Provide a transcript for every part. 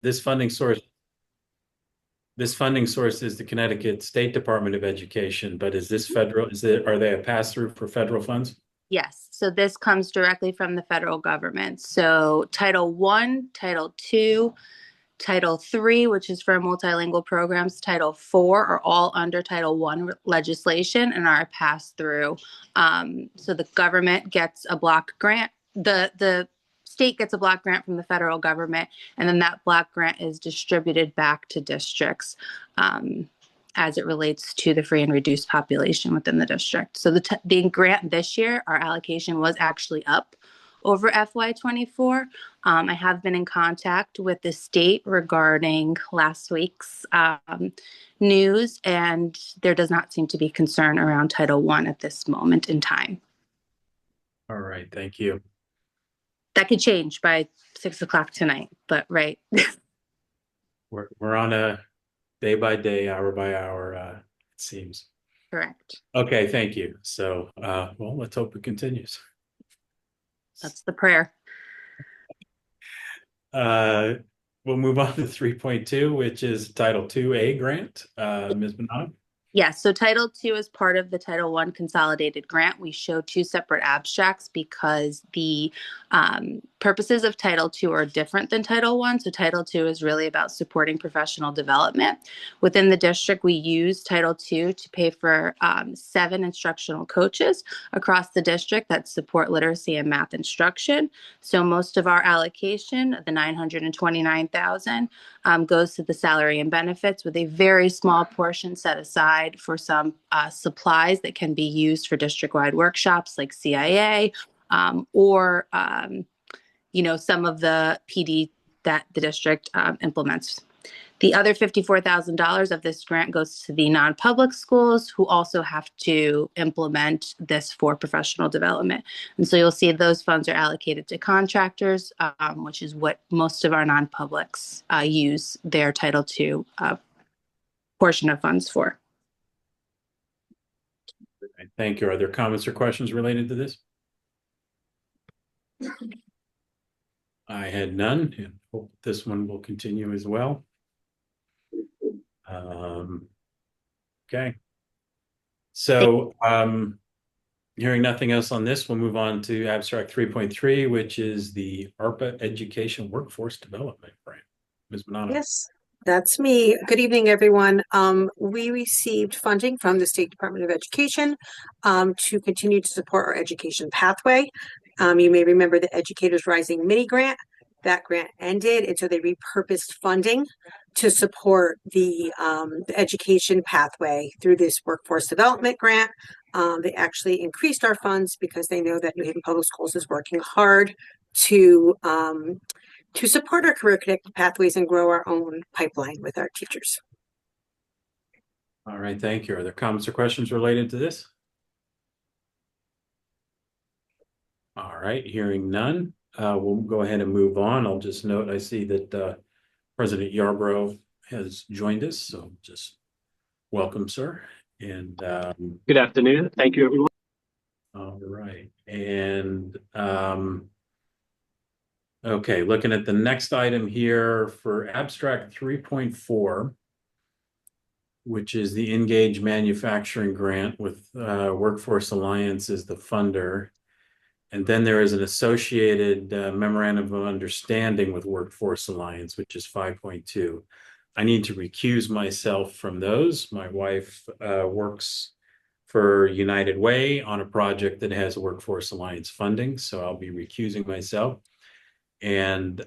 This funding source, this funding source is the Connecticut State Department of Education, but is this federal, are they a pass-through for federal funds? Yes, so this comes directly from the federal government. So Title One, Title Two, Title Three, which is for multilingual programs, Title Four are all under Title One legislation and are passed through. So the government gets a block grant. The state gets a block grant from the federal government, and then that block grant is distributed back to districts. As it relates to the free and reduced population within the district. So the grant this year, our allocation was actually up over FY24. I have been in contact with the state regarding last week's news, and there does not seem to be concern around Title I at this moment in time. All right, thank you. That could change by 6 o'clock tonight, but right. We're on a day by day, hour by hour, it seems. Correct. Okay, thank you. So, well, let's hope it continues. That's the prayer. We'll move on to 3.2, which is Title IIA grant. Ms. Bonanno? Yes, so Title II is part of the Title I consolidated grant. We show two separate abstracts because the purposes of Title II are different than Title I. So Title II is really about supporting professional development. Within the district, we use Title II to pay for 7 instructional coaches across the district that support literacy and math instruction. So most of our allocation, the $929,000, goes to the salary and benefits, with a very small portion set aside for some supplies that can be used for district-wide workshops like CIA or some of the PD that the district implements. The other $54,000 of this grant goes to the non-public schools, who also have to implement this for professional development. And so you'll see those funds are allocated to contractors, which is what most of our non-publics use their Title II portion of funds for. Thank you. Are there comments or questions related to this? I had none, and hope this one will continue as well. Okay. So, hearing nothing else on this, we'll move on to abstract 3.3, which is the ARPA Education Workforce Development Grant. Ms. Bonanno. Yes, that's me. Good evening, everyone. We received funding from the State Department of Education to continue to support our education pathway. You may remember the Educators Rising mini grant. That grant ended, and so they repurposed funding to support the education pathway through this workforce development grant. They actually increased our funds because they know that New Haven Public Schools is working hard to support our career connected pathways and grow our own pipeline with our teachers. All right, thank you. Are there comments or questions related to this? All right, hearing none, we'll go ahead and move on. I'll just note, I see that President Yarbrough has joined us, so just welcome, sir. And good afternoon. Thank you, everyone. All right, and okay, looking at the next item here for abstract 3.4, which is the Engage Manufacturing Grant with Workforce Alliance as the funder. And then there is an associated memorandum of understanding with Workforce Alliance, which is 5.2. I need to recuse myself from those. My wife works for United Way on a project that has Workforce Alliance funding, so I'll be recusing myself. And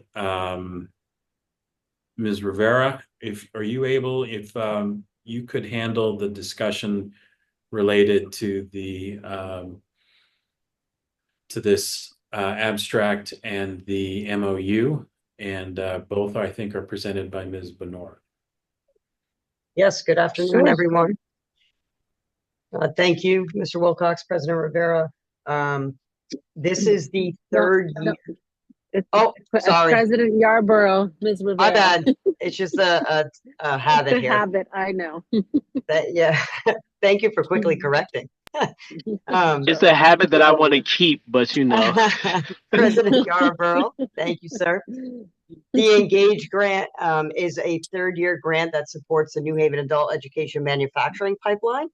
Ms. Rivera, if you could handle the discussion related to the this abstract and the MOU, and both I think are presented by Ms. Benor. Yes, good afternoon, everyone. Thank you, Mr. Wilcox, President Rivera. This is the third year. Oh, sorry. President Yarborough, Ms. Rivera. My bad. It's just a habit here. Habit, I know. Yeah. Thank you for quickly correcting. It's a habit that I want to keep, but President Yarborough, thank you, sir. The Engage grant is a third-year grant that supports the New Haven Adult Education Manufacturing Pipeline.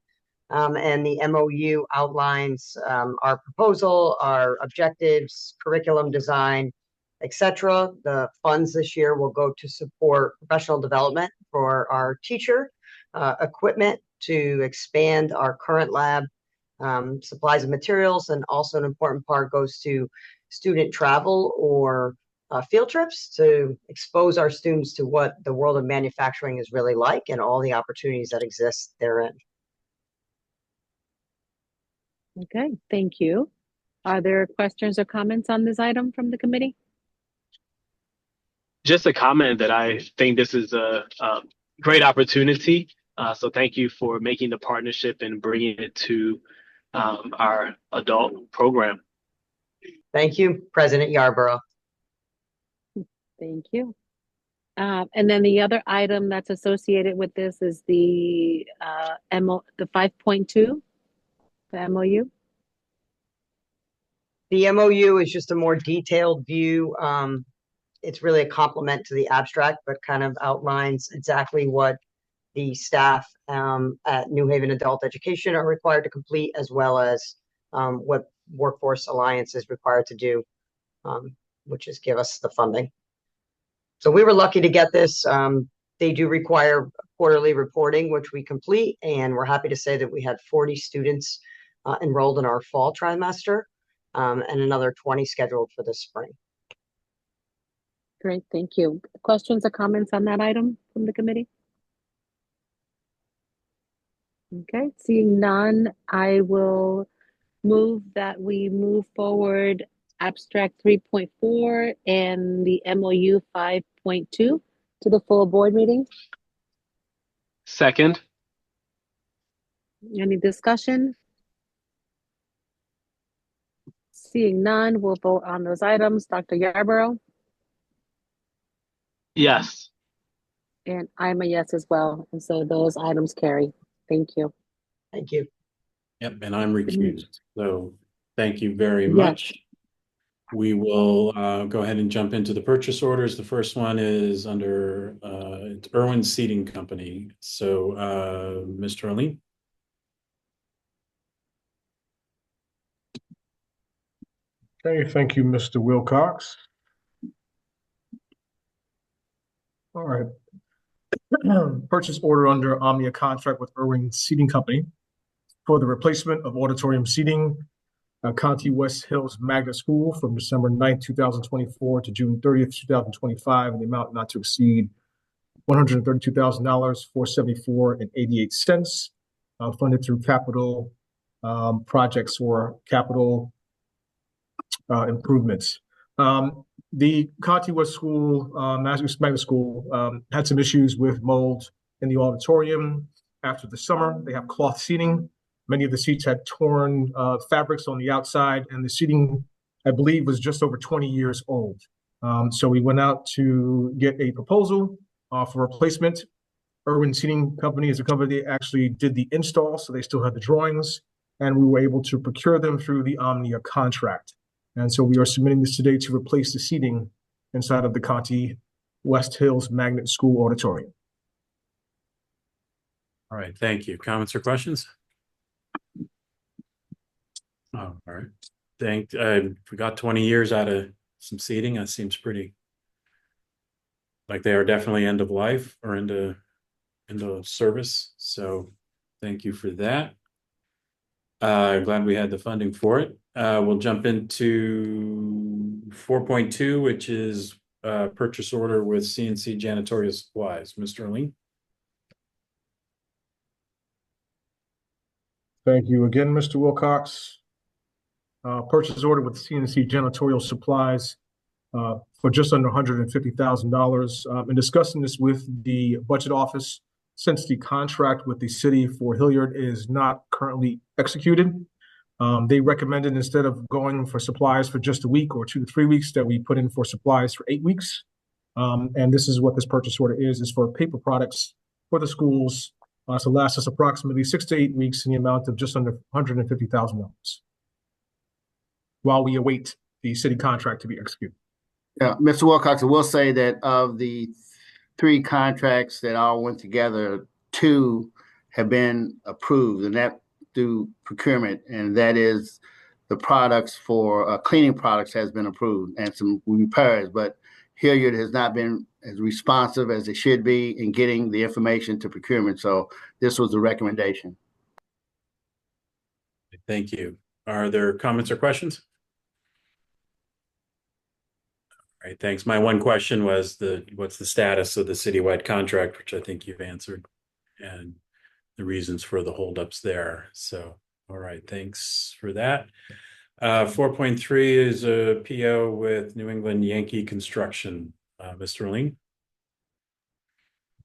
And the MOU outlines our proposal, our objectives, curriculum design, etc. The funds this year will go to support professional development for our teacher, equipment to expand our current lab, supplies and materials, and also an important part goes to student travel or field trips to expose our students to what the world of manufacturing is really like and all the opportunities that exist therein. Okay, thank you. Are there questions or comments on this item from the committee? just a comment that I think this is a great opportunity. So thank you for making the partnership and bringing it to our adult program. Thank you, President Yarborough. Thank you. And then the other item that's associated with this is the 5.2, the MOU. The MOU is just a more detailed view. It's really a complement to the abstract, but kind of outlines exactly what the staff at New Haven Adult Education are required to complete, as well as what Workforce Alliance is required to do, which is give us the funding. So we were lucky to get this. They do require quarterly reporting, which we complete, and we're happy to say that we had 40 students enrolled in our fall trimester, and another 20 scheduled for this spring. Great, thank you. Questions or comments on that item from the committee? Okay, seeing none, I will move that we move forward abstract 3.4 and the MOU 5.2 to the full board meeting. Second. Any discussion? Seeing none, we'll vote on those items. Dr. Yarborough? Yes. And I'm a yes as well. And so those items carry. Thank you. Thank you. Yep, and I'm recused. So thank you very much. We will go ahead and jump into the purchase orders. The first one is under it's Irwin Seating Company. So Mr. Aline. Okay, thank you, Mr. Wilcox. All right. Purchase order under Omnia contract with Irwin Seating Company for the replacement of auditorium seating Conti West Hills Magnet School from December 9th, 2024 to June 30th, 2025, in the amount not to exceed $132,000, $474.88, funded through capital projects or capital improvements. The Conti West School, Magnet School, had some issues with mold in the auditorium after the summer. They have cloth seating. Many of the seats had torn fabrics on the outside, and the seating, I believe, was just over 20 years old. So we went out to get a proposal for replacement. Irwin Seating Company is a company that actually did the install, so they still had the drawings, and we were able to procure them through the Omnia contract. And so we are submitting this today to replace the seating inside of the Conti West Hills Magnet School Auditorium. All right, thank you. Comments or questions? Oh, all right. We got 20 years out of some seating. That seems pretty like they are definitely end of life or into service. So thank you for that. Glad we had the funding for it. We'll jump into 4.2, which is purchase order with CNC Janitorial Supplies. Mr. Aline. Thank you again, Mr. Wilcox. Purchase order with CNC Janitorial Supplies for just under $150,000. In discussing this with the budget office, since the contract with the city for Hilliard is not currently executed, they recommended instead of going for supplies for just a week or 2 to 3 weeks that we put in for supplies for 8 weeks. And this is what this purchase order is for paper products for the schools to last us approximately 6 to 8 weeks in the amount of just under $150,000 while we await the city contract to be executed. Yeah, Mr. Wilcox, I will say that of the 3 contracts that all went together, 2 have been approved, and that through procurement, and that is the products for cleaning products has been approved and some repairs, but Hilliard has not been as responsive as it should be in getting the information to procurement. So this was the recommendation. Thank you. Are there comments or questions? All right, thanks. My one question was what's the status of the citywide contract, which I think you've answered, and the reasons for the holdups there. So, all right, thanks for that. 4.3 is a PO with New England Yankee Construction. Mr. Ling.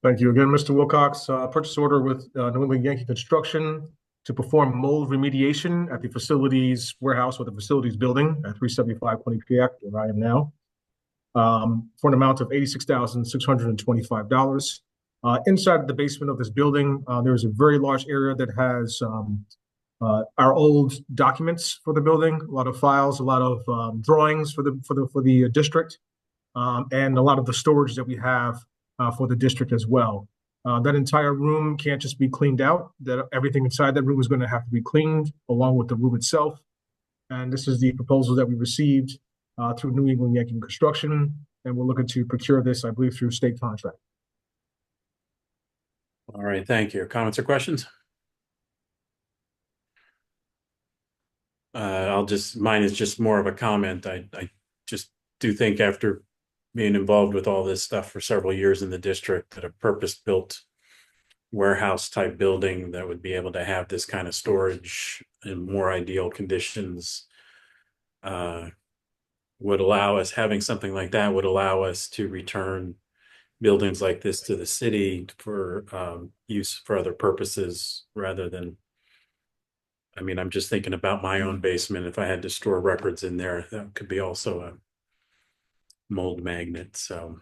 Thank you again, Mr. Wilcox. Purchase order with New England Yankee Construction to perform mold remediation at the facilities warehouse or the facilities building at 375 Quinnipiac, where I am now, for an amount of $86,625. Inside the basement of this building, there's a very large area that has our old documents for the building, a lot of files, a lot of drawings for the district, and a lot of the storage that we have for the district as well. That entire room can't just be cleaned out. That everything inside that room is going to have to be cleaned along with the room itself. And this is the proposal that we received through New England Yankee Construction, and we're looking to procure this, I believe, through state contract. All right, thank you. Comments or questions? Mine is just more of a comment. I just do think after being involved with all this stuff for several years in the district, that a purpose-built warehouse type building that would be able to have this kind of storage in more ideal conditions would allow us, having something like that would allow us to return buildings like this to the city for use for other purposes rather than, I mean, I'm just thinking about my own basement. If I had to store records in there, that could be also a mold magnet. So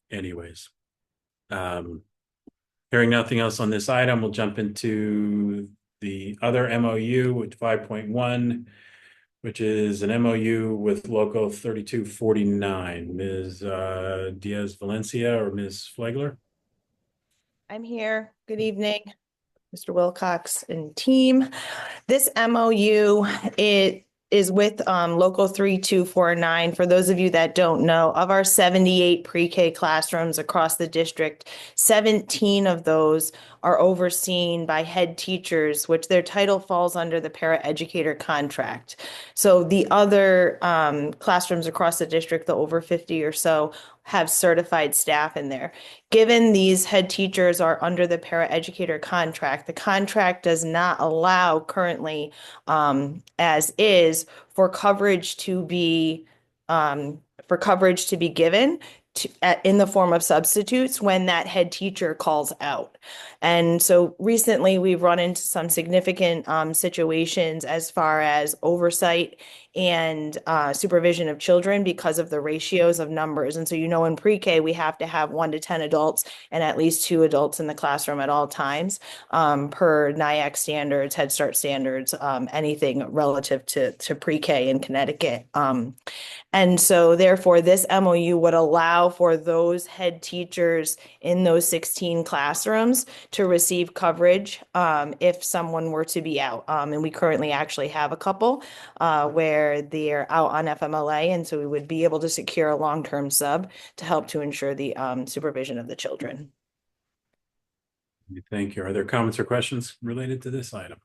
anyways, hearing nothing else on this item, we'll jump into the other MOU with 5.1, which is an MOU with Local 3249. Ms. Diaz Valencia or Ms. Flagler? I'm here. Good evening, Mr. Wilcox and team. This MOU, it is with Local 3249. For those of you that don't know, of our 78 pre-K classrooms across the district, 17 of those are overseen by head teachers, which their title falls under the paraeducator contract. So the other classrooms across the district, the over 50 or so, have certified staff in there. Given these head teachers are under the paraeducator contract, the contract does not allow currently, as is, for coverage to be given in the form of substitutes when that head teacher calls out. And so recently we've run into some significant situations as far as oversight and supervision of children because of the ratios of numbers. And so, in pre-K, we have to have 1 to 10 adults and at least 2 adults in the classroom at all times per NIAC standards, Head Start standards, anything relative to pre-K in Connecticut. And so therefore, this MOU would allow for those head teachers in those 16 classrooms to receive coverage if someone were to be out. And we currently actually have a couple where they're out on FMLA. And so we would be able to secure a long-term sub to help to ensure the supervision of the children. Thank you. Are there comments or questions related to this item?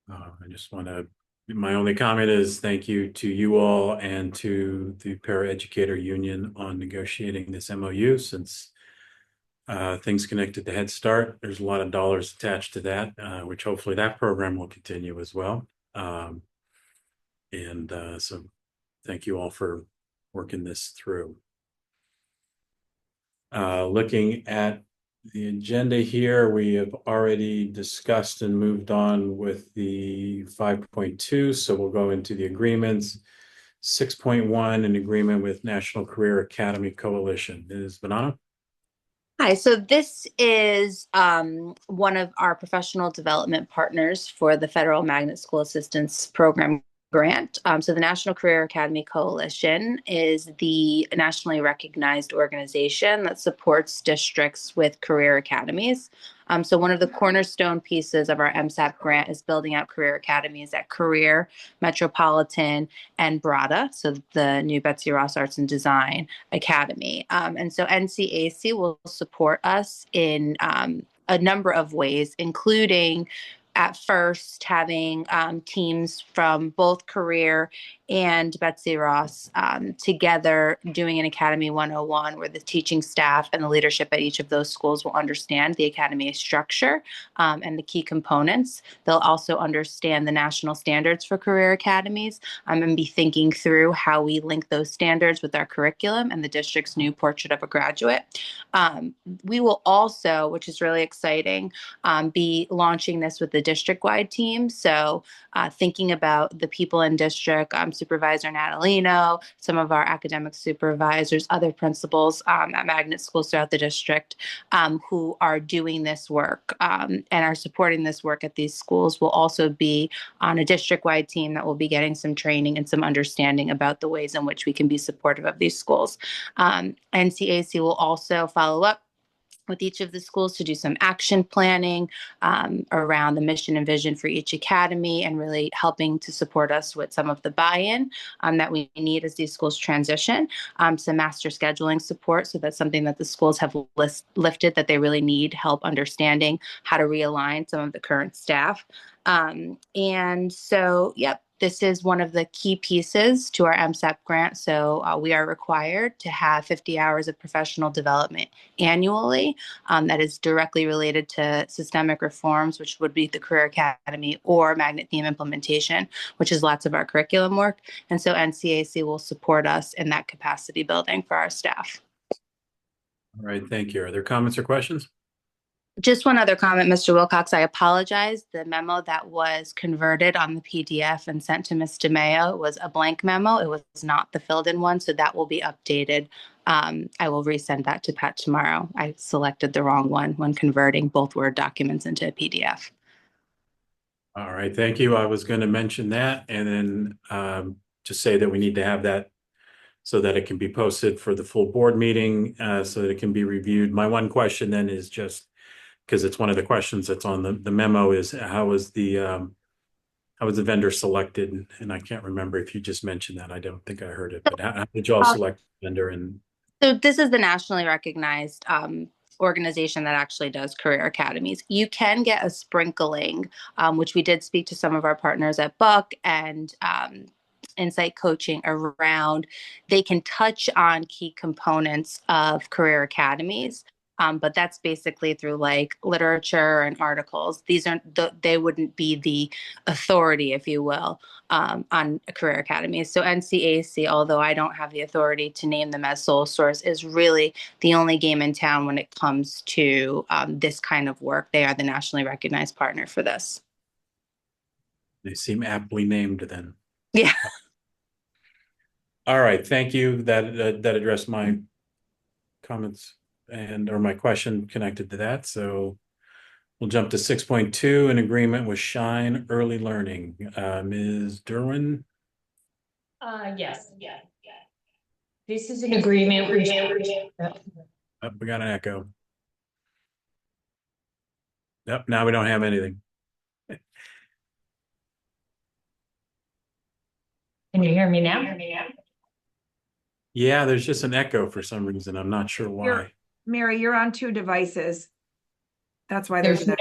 I just want to, my only comment is thank you to you all and to the Paraeducator Union on negotiating this MOU, since things connected to Head Start, there's a lot of dollars attached to that, which hopefully that program will continue as well. So thank you all for working this through. Looking at the agenda here, we have already discussed and moved on with the 5.2, so we'll go into the agreements. 6.1, an agreement with National Career Academy Coalition. Ms. Bonanno? Hi, so this is one of our professional development partners for the Federal Magnet School Assistance Program grant. So the National Career Academy Coalition is the nationally recognized organization that supports districts with career academies. So one of the cornerstone pieces of our MSAP grant is building out career academies at Career, Metropolitan, and BRADA, so the new Betsy Ross Arts and Design Academy. And so NCAC will support us in a number of ways, including at first having teams from both Career and Betsy Ross together doing an Academy 101 where the teaching staff and the leadership at each of those schools will understand the Academy structure and the key components. They'll also understand the national standards for career academies and be thinking through how we link those standards with our curriculum and the district's new portrait of a graduate. We will also, which is really exciting, be launching this with the district-wide team. So thinking about the people in district, Supervisor Natalino, some of our academic supervisors, other principals at magnet schools throughout the district who are doing this work and are supporting this work at these schools will also be on a district-wide team that will be getting some training and some understanding about the ways in which we can be supportive of these schools. NCAC will also follow up with each of the schools to do some action planning around the mission and vision for each academy and really helping to support us with some of the buy-in that we need as these schools transition, some master scheduling support. So that's something that the schools have lifted that they really need help understanding how to realign some of the current staff. And so, yep, this is one of the key pieces to our MSAP grant. So we are required to have 50 hours of professional development annually that is directly related to systemic reforms, which would be the Career Academy or magnet theme implementation, which is lots of our curriculum work. And so NCAC will support us in that capacity building for our staff. All right, thank you. Are there comments or questions? Just one other comment, Mr. Wilcox. I apologize. The memo that was converted on the PDF and sent to Ms. DeMeo was a blank memo. It was not the filled in one, so that will be updated. I will resend that to Pat tomorrow. I selected the wrong one when converting both Word documents into a PDF. All right, thank you. I was going to mention that and then just say that we need to have that so that it can be posted for the full board meeting so that it can be reviewed. My one question then is just because it's one of the questions that's on the memo is how was the vendor selected? And I can't remember if you just mentioned that. I don't think I heard it, but how did you all select the vendor? And so this is the nationally recognized organization that actually does career academies. You can get a sprinkling, which we did speak to some of our partners at Buck and Insight Coaching around. They can touch on key components of career academies. But that's basically through like literature and articles. These aren't they wouldn't be the authority, if you will, on career academies. So NCAC, although I don't have the authority to name them as sole source, is really the only game in town when it comes to this kind of work. They are the nationally recognized partner for this. they seem aptly named then. Yeah. All right, thank you. That addressed my comments or my question connected to that. So we'll jump to 6.2, an agreement with Shine Early Learning. Ms. Derwin? Yes. This is an agreement. We got an echo. Yep, now we don't have anything. Can you hear me now? Yeah, there's just an echo for some reason. I'm not sure why. Mary, you're on two devices. That's why there's no.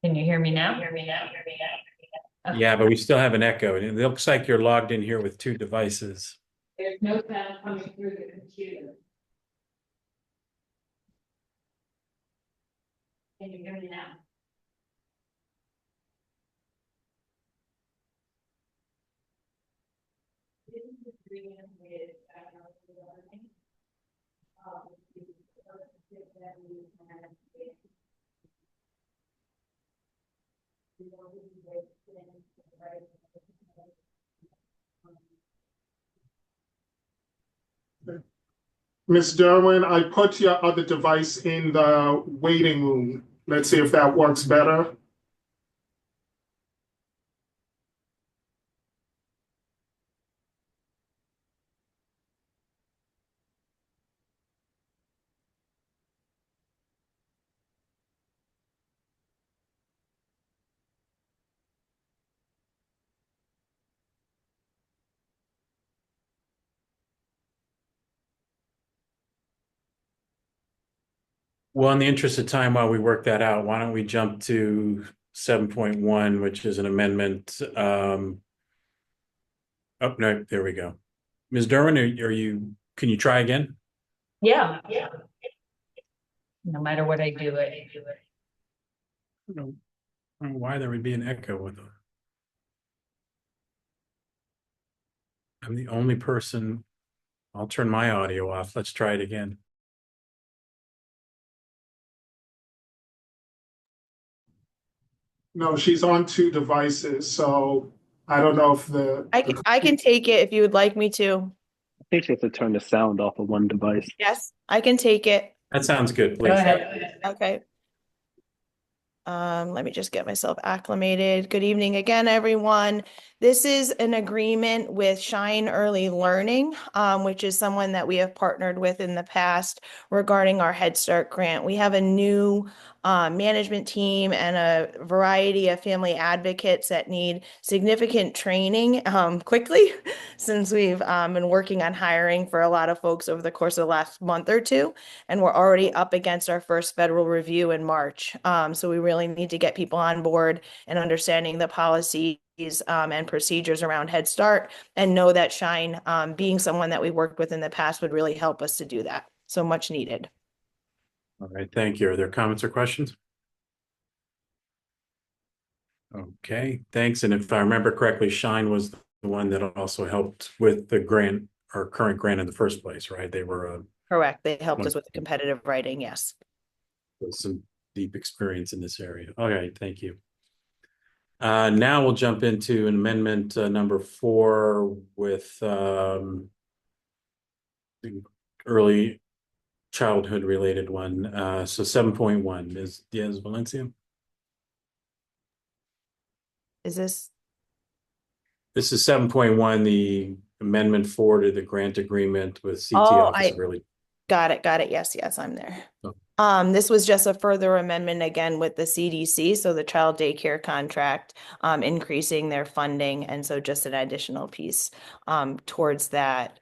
Can you hear me now? Okay. Yeah, but we still have an echo. And it looks like you're logged in here with two devices. There's no sound coming through the computer. Can you hear me now? This is an agreement with Ms. Derwin, I put your other device in the waiting room. Let's see if that works better. Well, in the interest of time, while we work that out, why don't we jump to 7.1, which is an amendment. Oh, no, there we go. Ms. Derwin, can you try again? Yeah. No matter what I do, I don't know why there would be an echo with it. I'm the only person. I'll turn my audio off. Let's try it again. No, she's on two devices, so I don't know if I can take it if you would like me to. I think you have to turn the sound off of one device. Yes, I can take it. That sounds good, go please. ahead. Okay. Let me just get myself acclimated. Good evening again, everyone. This is an agreement with Shine Early Learning, which is someone that we have partnered with in the past regarding our Head Start grant. We have a new management team and a variety of family advocates that need significant training quickly, since we've been working on hiring for a lot of folks over the course of the last month or two, and we're already up against our first federal review in March. So we really need to get people on board and understanding the policies and procedures around Head Start, and know that Shine, being someone that we worked with in the past, would really help us to do that. So much needed. All right, thank you. Are there comments or questions? Okay, thanks. And if I remember correctly, Shine was the one that also helped with the grant, our current grant in the first place, right? They were Correct. They helped us with the competitive writing. Yes. with some deep experience in this area. All right, thank you. Now we'll jump into an amendment number 4 with the early childhood related one. So 7.1 is Diaz Valencia. Is this? This is 7.1, the amendment 4 to the grant agreement with CT Oh, Office of Early. Got it. Yes, I'm there. Oh. This was just a further amendment again with the CDC, so the child daycare contract, increasing their funding, and so just an additional piece towards that,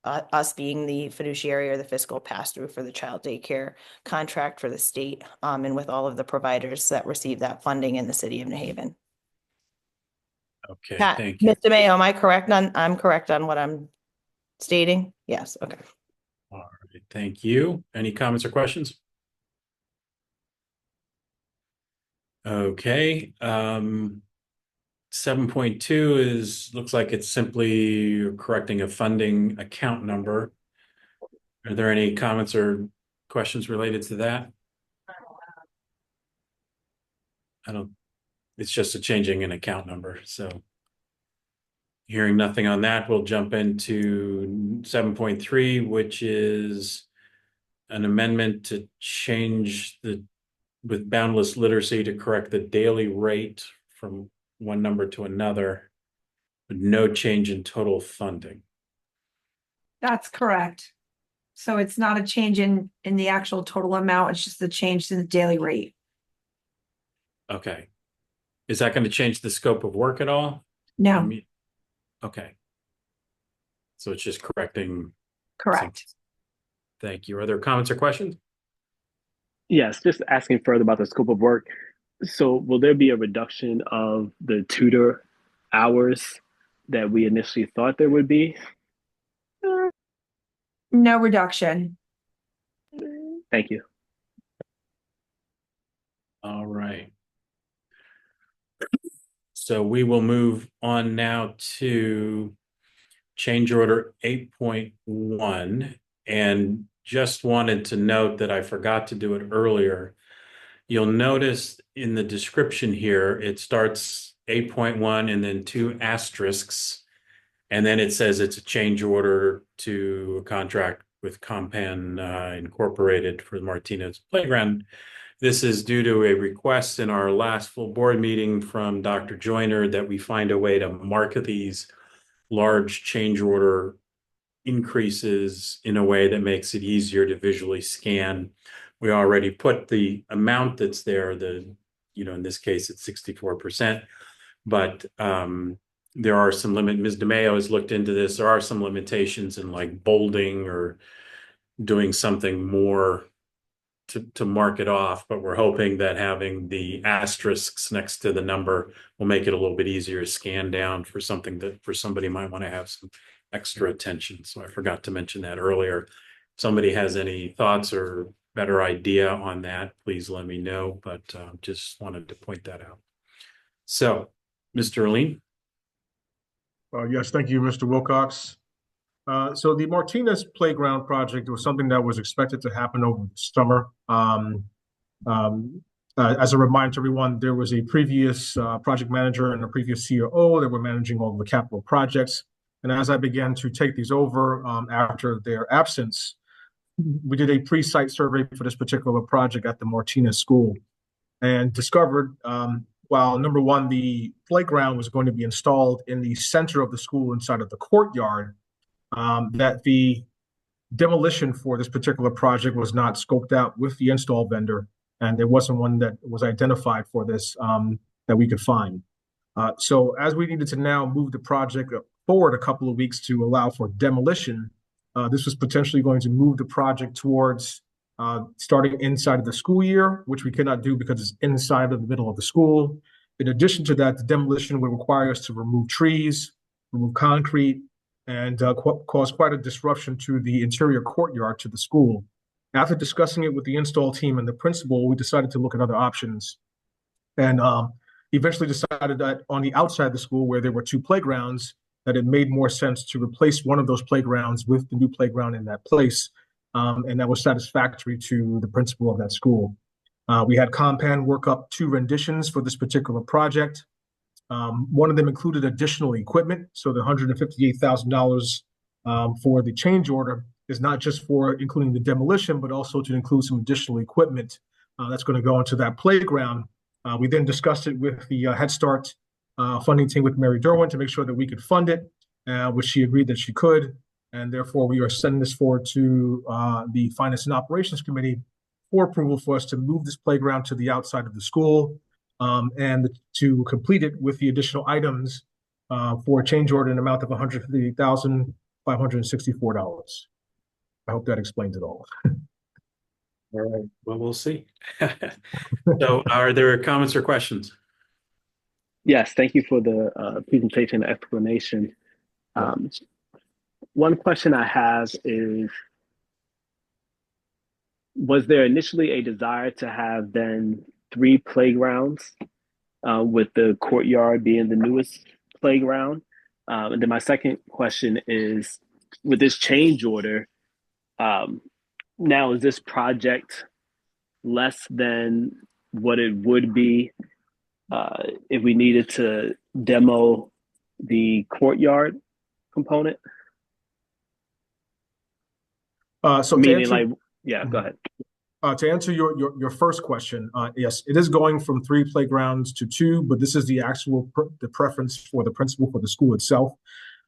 us being the fiduciary or the fiscal pass-through for the child daycare contract for the state, and with all of the providers that receive that funding in the city of New Haven. Okay, Pat, thank you. Mr. Mayo, I'm correct on what I'm stating? Yes, okay. All right, thank you. Any comments or questions? Okay, 7.2 looks like it's simply correcting a funding account number. Are there any comments or questions related to that? It's just a changing an account number, so. Hearing nothing on that, we'll jump into 7.3, which is an amendment to change with boundless literacy to correct the daily rate from one number to another, with no change in total funding. That's correct. So it's not a change in the actual total amount, it's just a change to the daily rate. Okay. Is that going to change the scope of work at all? No, Okay. So it's just correcting. correct. Thank you. Are there comments or questions? Yes, just asking further about the scope of work. So will there be a reduction of the tutor hours that we initially thought there would be? No reduction. Thank you. All right. So we will move on now to change order 8.1, and just wanted to note that I forgot to do it earlier. You'll notice in the description here, it starts 8.1 and then 2 asterisks. And then it says it's a change order to a contract with Compan Incorporated for the Martinez Playground. This is due to a request in our last full board meeting from Dr. Joyner that we find a way to market these large change order increases in a way that makes it easier to visually scan. We already put the amount that's there, in this case, it's 64%, but there are some Ms. DeMeo has looked into this. There are some limitations in like bolding or doing something more to mark it off, but we're hoping that having the asterisks next to the number will make it a little bit easier to scan down for something that for somebody might want to have some extra attention. So I forgot to mention that earlier. If somebody has any thoughts or better idea on that, please let me know, but just wanted to point that out. So, Mr. Lean. Yes, thank you, Mr. Wilcox. So the Martinez Playground project was something that was expected to happen over the summer. As a reminder to everyone, there was a previous project manager and a previous COO that were managing all the capital projects. And as I began to take these over after their absence, we did a pre-site survey for this particular project at the Martinez School and discovered while number one, the playground was going to be installed in the center of the school inside of the courtyard, that the demolition for this particular project was not scoped out with the install vendor, and there wasn't one that was identified for this that we could find. So as we needed to now move the project forward a couple of weeks to allow for demolition, this was potentially going to move the project towards starting inside of the school year, which we cannot do because it's inside of the middle of the school. In addition to that, the demolition would require us to remove trees, remove concrete, and cause quite a disruption to the interior courtyard to the school. After discussing it with the install team and the principal, we decided to look at other options and eventually decided that on the outside of the school where there were 2 playgrounds, that it made more sense to replace one of those playgrounds with the new playground in that place. And that was satisfactory to the principal of that school. We had Compan work up 2 renditions for this particular project. One of them included additional equipment. So the $158,000 for the change order is not just for including the demolition, but also to include some additional equipment that's going to go into that playground. We then discussed it with the Head Start funding team with Mary Derwin to make sure that we could fund it, which she agreed that she could. And therefore, we are sending this forward to the Finance and Operations Committee for approval for us to move this playground to the outside of the school and to complete it with the additional items for a change order in an amount of $158,564. I hope that explains it all. All right. Well, we'll see. So are there comments or questions? Yes, thank you for the presentation and explanation. One question I have is, was there initially a desire to have then 3 playgrounds with the courtyard being the newest playground? And then my second question is, with this change order, now is this project less than what it would be if we needed to demo the courtyard component? So meaning to answer, go ahead. To answer your first question, yes, it is going from 3 playgrounds to 2, but this is the actual the preference for the principal for the school itself.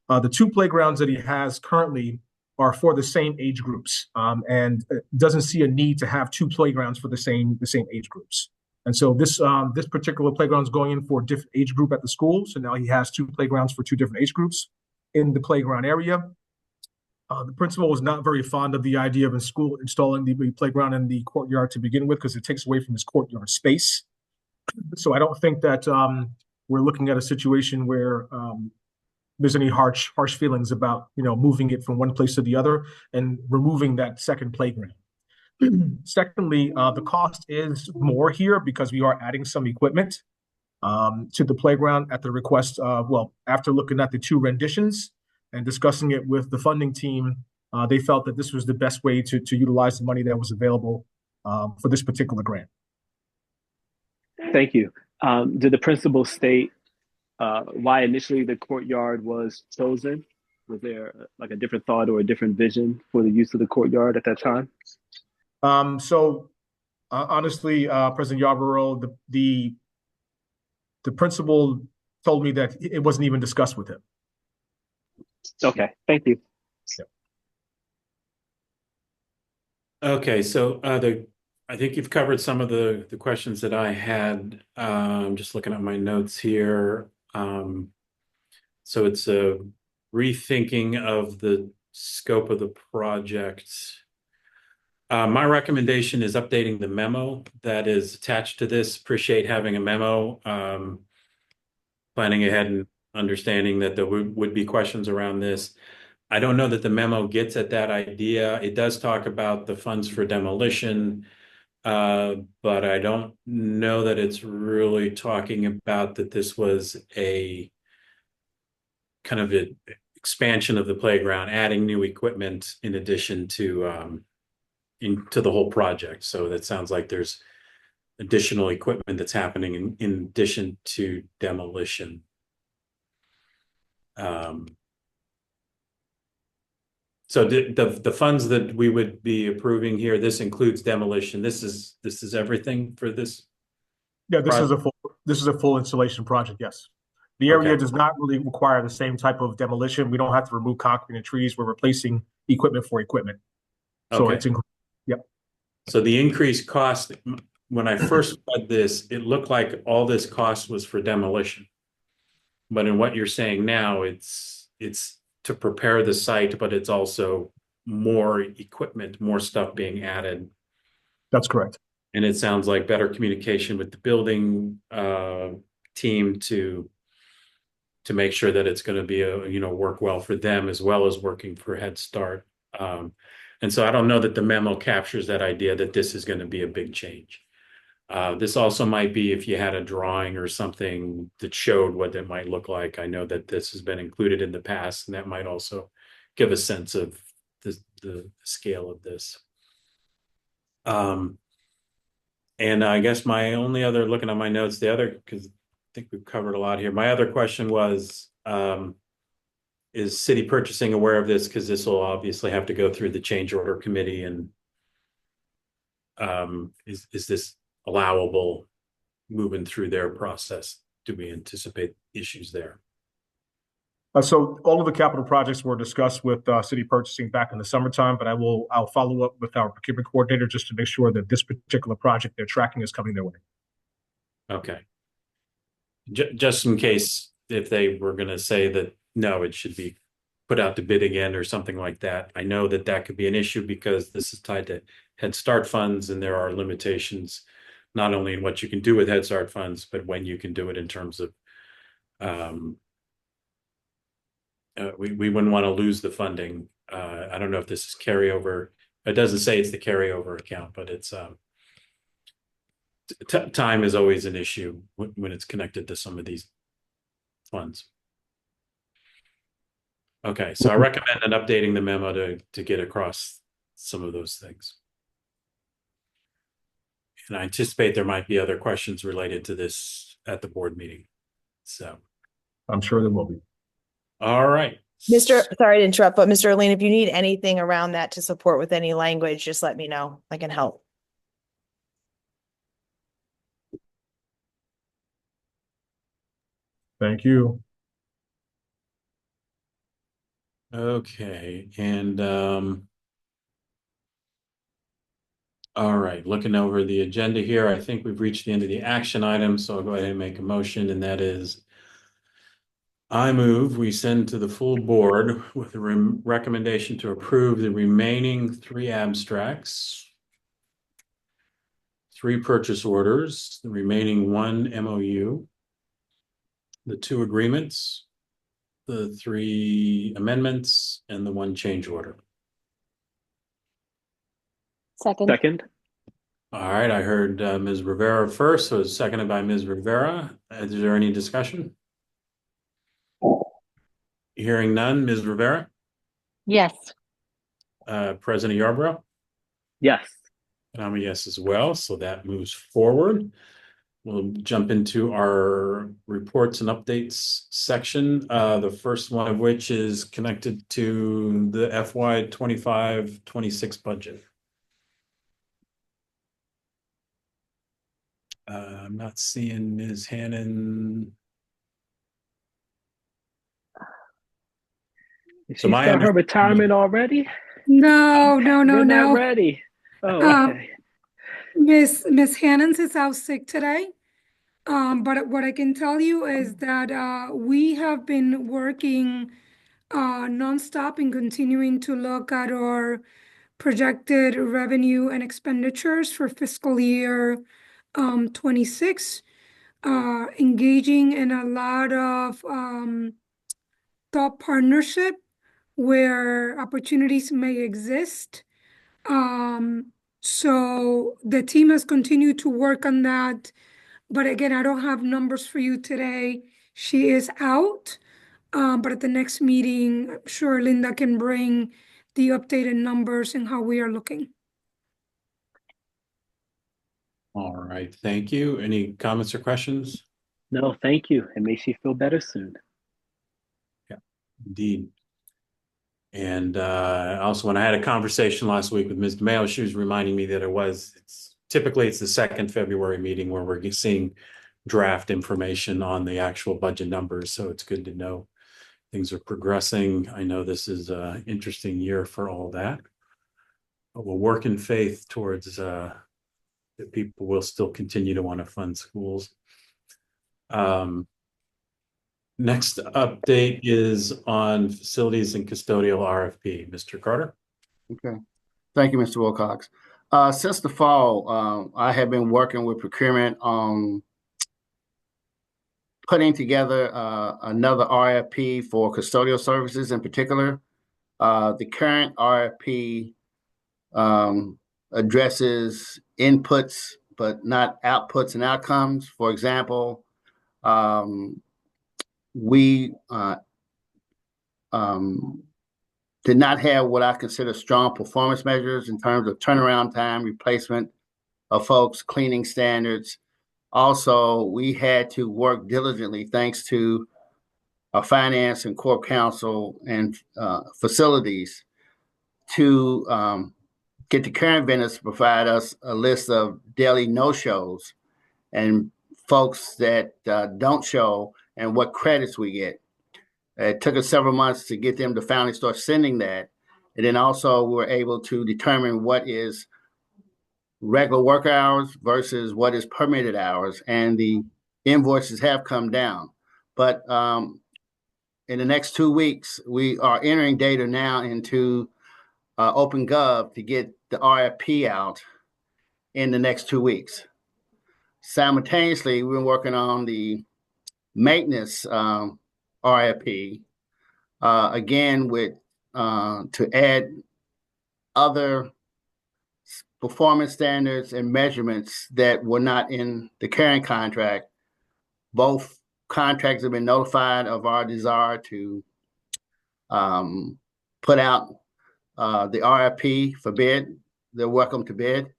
The 2 playgrounds that he has currently are for the same age groups, and doesn't see a need to have 2 playgrounds for the same age groups. And so this particular playground is going in for a different age group at the school. So now he has 2 playgrounds for 2 different age groups in the playground area. The principal was not very fond of the idea of installing the playground in the courtyard to begin with, because it takes away from his courtyard space. So I don't think that we're looking at a situation where there's any harsh feelings about moving it from one place to the other and removing that second playground. Secondly, the cost is more here because we are adding some equipment to the playground at the request of, after looking at the 2 renditions and discussing it with the funding team, they felt that this was the best way to utilize the money that was available for this particular grant. Thank you. Did the principal state why initially the courtyard was chosen? Was there like a different thought or a different vision for the use of the courtyard at that time? Honestly, President Yarborough, the principal told me that it wasn't even discussed with him. Okay, thank you. Yeah. Okay, so I think you've covered some of the questions that I had. Just looking at my notes here. So it's a rethinking of the scope of the project. My recommendation is updating the memo that is attached to this. Appreciate having a memo, planning ahead and understanding that there would be questions around this. I don't know that the memo gets at that idea. It does talk about the funds for demolition, but I don't know that it's really talking about that this was a kind of an expansion of the playground, adding new equipment in addition to into the whole project. So that sounds like there's additional equipment that's happening in addition to demolition. So the funds that we would be approving here, this includes demolition. This is everything for this. Yeah, this is a full installation project. Yes, the area does not really require the same type of demolition. We don't have to remove concrete and trees. We're replacing equipment for equipment. So Okay. Yep. So the increased cost, when I first read this, it looked like all this cost was for demolition. But in what you're saying now, it's to prepare the site, but it's also more equipment, more stuff being added. That's correct. And it sounds like better communication with the building team to make sure that it's going to be work well for them as well as working for Head Start. And so I don't know that the memo captures that idea that this is going to be a big change. This also might be if you had a drawing or something that showed what it might look like. I know that this has been included in the past, and that might also give a sense of the scale of this. And I guess my only other, looking at my notes, because I think we've covered a lot here. My other question was, is city purchasing aware of this? Because this will obviously have to go through the change order committee, and is this allowable moving through their process? Do we anticipate issues there? So all of the capital projects were discussed with city purchasing back in the summertime, but I'll follow up with our procurement coordinator just to make sure that this particular project they're tracking is coming their way. Okay. Just in case if they were going to say that no, it should be put out to bid again or something like that. I know that that could be an issue because this is tied to Head Start funds, and there are limitations not only in what you can do with Head Start funds, but when you can do it in terms of we wouldn't want to lose the funding. I don't know if this is carryover. It doesn't say it's the carryover account, but it's time is always an issue when it's connected to some of these funds. Okay, so I recommend updating the memo to get across some of those things. And I anticipate there might be other questions related to this at the board meeting. So I'm sure there will be. All right. Sorry to interrupt, but Mr. Lane, if you need anything around that to support with any language, just let me know. I can help. Thank you. Okay, and all right, looking over the agenda here, I think we've reached the end of the action items, so I'll go ahead and make a motion, and that is I move we send to the full board with a recommendation to approve the remaining 3 abstracts, 3 purchase orders, the remaining 1 MOU, the 2 agreements, the 3 amendments, and the 1 change order. Second. All right, I heard Ms. Rivera first, so it's seconded by Ms. Rivera. Is there any discussion? Hearing none, Ms. Rivera? Yes. President Yarborough? Yes. And I'm a yes as well, so that moves forward. we'll jump into our reports and updates section. The first one of which is connected to the FY 25-26 budget. I'm not seeing Ms. Hannon. Did So she my start her understanding- retirement already? No, no, no, We're not no. ready. Oh, okay. Miss Hannons is out sick today. But what I can tell you is that we have been working nonstop and continuing to look at our projected revenue and expenditures for fiscal year 26, engaging in a lot of thought partnership where opportunities may exist. So the team has continued to work on that. But again, I don't have numbers for you today. She is out. But at the next meeting, I'm sure Linda can bring the updated numbers and how we are looking. All right, thank you. Any comments or questions? No, thank you. And may she feel better soon. Yeah, indeed. And also, when I had a conversation last week with Ms. DeMayo, she was reminding me that it's typically the second February meeting where we're seeing draft information on the actual budget numbers. So it's good to know things are progressing. I know this is an interesting year for all that, but we'll work in faith towards that people will still continue to want to fund schools. Next update is on facilities and custodial RFP. Mr. Carter. Okay. Thank you, Mr. Wilcox. Since the fall, I have been working with procurement on putting together another RFP for custodial services in particular. The current RFP addresses inputs, but not outputs and outcomes. For example, we did not have what I consider strong performance measures in terms of turnaround time, replacement of folks, cleaning standards. Also, we had to work diligently thanks to our finance and corp counsel and facilities to get the current vendors to provide us a list of daily no-shows and folks that don't show and what credits we get. It took us several months to get them to finally start sending that. And then also we were able to determine what is regular work hours versus what is permitted hours. And the invoices have come down. But in the next 2 weeks, we are entering data now into OpenGov to get the RFP out in the next 2 weeks. Simultaneously, we've been working on the maintenance RFP, again with to add other performance standards and measurements that were not in the current contract. Both contracts have been notified of our desire to put out the RFP for bid. They're welcome to bid.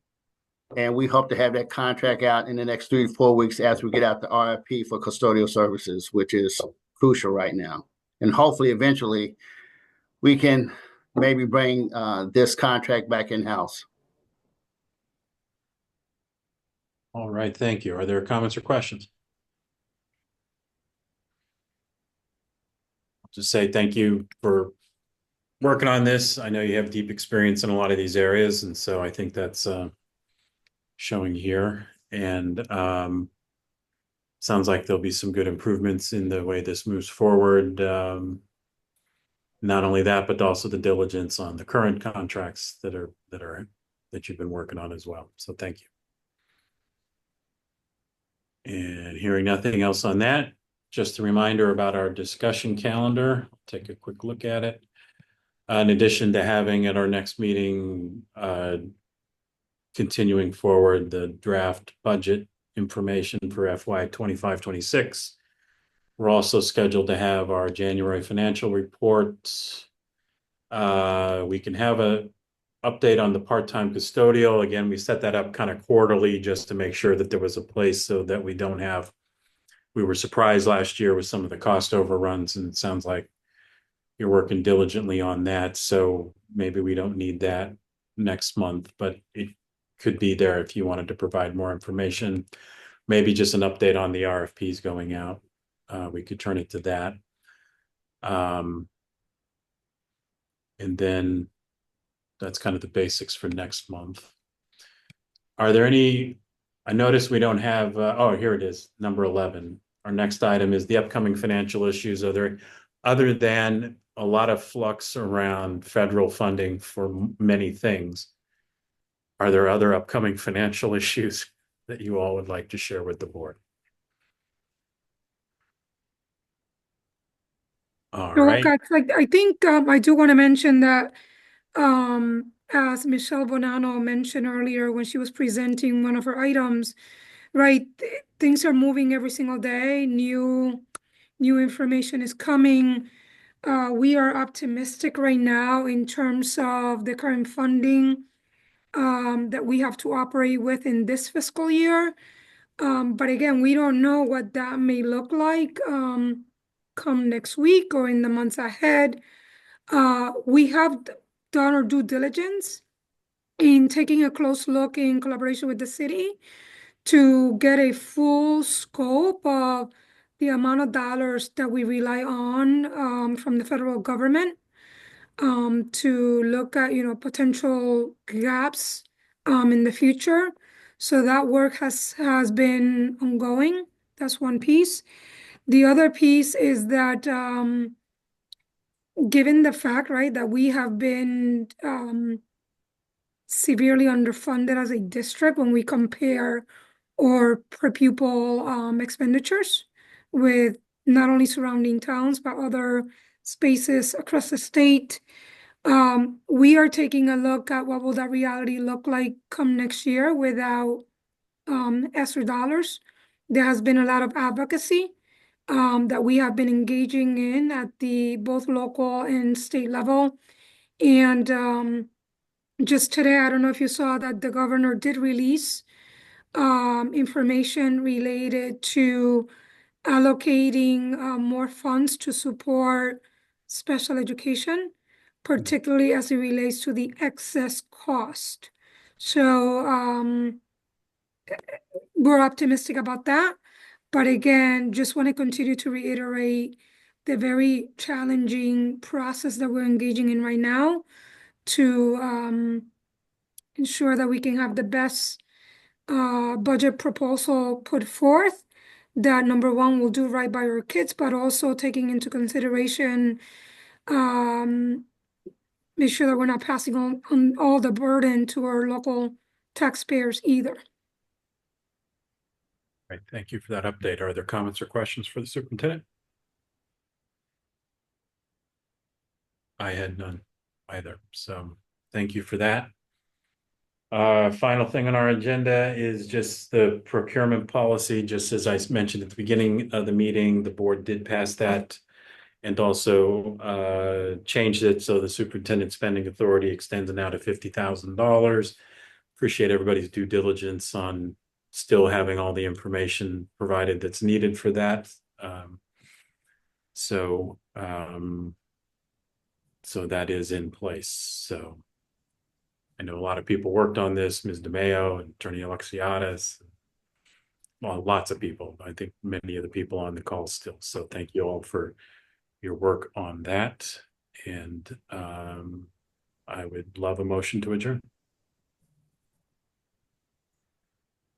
And we hope to have that contract out in the next 3 to 4 weeks as we get out the RFP for custodial services, which is crucial right now. And hopefully, eventually, we can maybe bring this contract back in-house. All right, thank you. Are there comments or questions? I'll just say thank you for working on this. I know you have deep experience in a lot of these areas, and so I think that's showing here. And sounds like there'll be some good improvements in the way this moves forward. Not only that, but also the diligence on the current contracts that you've been working on as well. So thank you. And hearing nothing else on that, just a reminder about our discussion calendar. Take a quick look at it. In addition to having at our next meeting, continuing forward the draft budget information for FY 25-26. We're also scheduled to have our January financial reports. We can have a update on the part-time custodial. Again, we set that up kind of quarterly just to make sure that there was a place so that we don't have, we were surprised last year with some of the cost overruns, and it sounds like you're working diligently on that. So maybe we don't need that next month, but it could be there if you wanted to provide more information. Maybe just an update on the RFPs going out. We could turn it to that. And then that's kind of the basics for next month. Are there any, I noticed we don't have, oh, here it is, number 11. Our next item is the upcoming financial issues. Are there, other than a lot of flux around federal funding for many things, are there other upcoming financial issues that you all would like to share with the board? All right. I think I do want to mention that as Michelle Bonanno mentioned earlier when she was presenting one of her items, right? Things are moving every single day. New information is coming. We are optimistic right now in terms of the current funding that we have to operate with in this fiscal year. But again, we don't know what that may look like come next week or in the months ahead. We have done our due diligence in taking a close look in collaboration with the city to get a full scope of the amount of dollars that we rely on from the federal government to look at, potential gaps in the future. So that work has been ongoing. That's one piece. The other piece is that given the fact, right, that we have been severely underfunded as a district when we compare our per pupil expenditures with not only surrounding towns, but other spaces across the state. We are taking a look at what will that reality look like come next year without extra dollars. There has been a lot of advocacy that we have been engaging in at the both local and state level. And just today, I don't know if you saw that the governor did release information related to allocating more funds to support special education, particularly as it relates to the excess cost. So we're optimistic about that. But again, just want to continue to reiterate the very challenging process that we're engaging in right now to ensure that we can have the best budget proposal put forth that, number one, will do right by our kids, but also taking into consideration make sure that we're not passing on all the burden to our local taxpayers either. Right. Thank you for that update. Are there comments or questions for the superintendent? I had none either. So thank you for that. Final thing on our agenda is just the procurement policy. Just as I mentioned at the beginning of the meeting, the board did pass that and also changed it so the superintendent spending authority extends it now to $50,000. Appreciate everybody's due diligence on still having all the information provided that's needed for that. So that is in place. So I know a lot of people worked on this, Ms. DeMeo and Attorney Alexiadis. Well, lots of people. I think many of the people on the call still. So thank you all for your work on that. And I would love a motion to adjourn.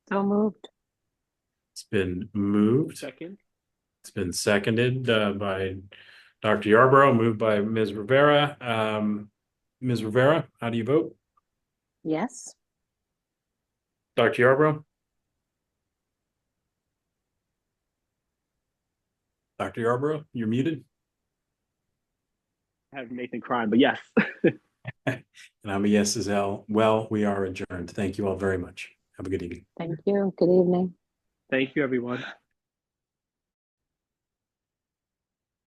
So moved. It's been moved. Second. It's been seconded by Dr. Yarborough, moved by Ms. Rivera. Ms. Rivera, how do you vote? Yes. Dr. Yarborough? Dr. Yarborough, you're muted. I have Nathan crying, but yes. And I'm a yes as well. We are adjourned. Thank you all very much. Have a good evening. Thank you. Good evening. Thank you, everyone.